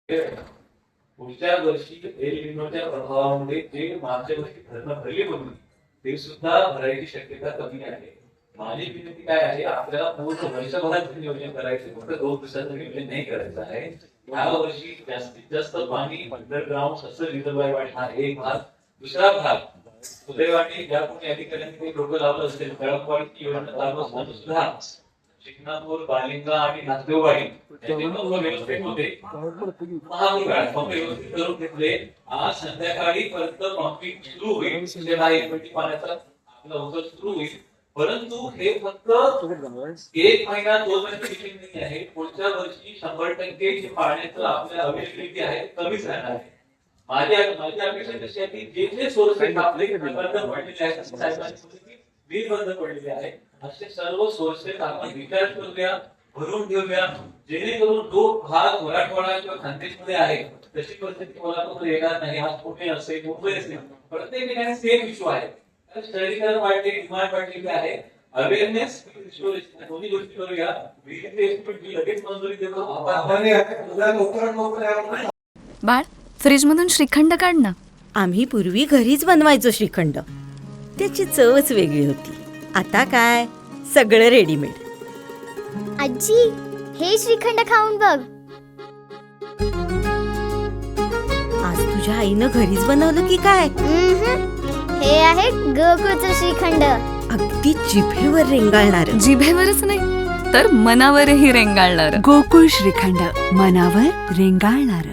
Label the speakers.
Speaker 1: पुढच्या वर्षी एल निनोच्या प्रभावामुळे जे मागच्या वर्षी धरणं भरली होती ते सुद्धा भरायची शक्यता कमी आहे. माझी विनंती काय आहे, आपल्याला पूर्ण वर्षभराचं नियोजन करायचं, फक्त 2 दिवसाचं नियोजन नाही करायचं आहे. या वर्षी जास्तीत जास्त पाणी अंडरग्राउंड कसं रिझर्वायर वाढणार एक भाग. दुसरा भाग सुदैवाने ज्या कोणी अधिकाऱ्यांनी लोक लावलं असेल तळपवाडी योजना चालू असताना सुद्धा शिंगणापूर, बालिंगा आणि नांदेवाडी व्यवस्थित होते. महामंडळ पंप व्यवस्थित करून घेतले. आज संध्याकाळी परत पंपिंग सुरू होईल. पाण्याचा आपला उचल सुरू होईल. परंतु हे फक्त 1 महिना 2 महिन्याची नाही आहे. पुढच्या वर्षी 100% जे पाण्याचं आपल्या अवेलेबिलिटी आहे कमीच राहणार आहे. माझी अपेक्षा कशी आहे की जे सोर्सेस आपले बंद पडलेले आहेत, साहेबांनी वीज बंद पडलेले आहे, असे सर्व सोर्सेस आपण रिचार्ज करूया, भरून घेऊया, जेणेकरून जो भाग मराठवाडा किंवा खानदेशमध्ये आहे तशी परिस्थिती कोल्हापूर येणार नाही. आज पुणे असेल, मुंबई असेल, प्रत्येक ठिकाणी सेम इश्यू आहे. शहरीकरण वाढले, डिमांड वाढलेली आहे. अवेअरनेस दोन्ही गोष्टी करूया. लगेच मंजुरी देतो.
Speaker 2: बाळ, फ्रीज मधून श्रीखंड काढ ना.
Speaker 3: आम्ही पूर्वी घरीच बनवायचो श्रीखंड, त्याची चवच वेगळी होती. आता काय सगळं रेडीमेड.
Speaker 4: आजी, हे श्रीखंड खाऊन बघ.
Speaker 3: आज तुझ्या आईनं घरीच बनवलं की काय?
Speaker 4: हे आहे गोकुळचं श्रीखंड.
Speaker 3: अगदी जिभेवर रेंगाळणार.
Speaker 2: जिभेवरच नाही तर मनावरही रेंगाळणार.
Speaker 5: गोकुळ श्रीखंड, मनावर रेंगाळणार.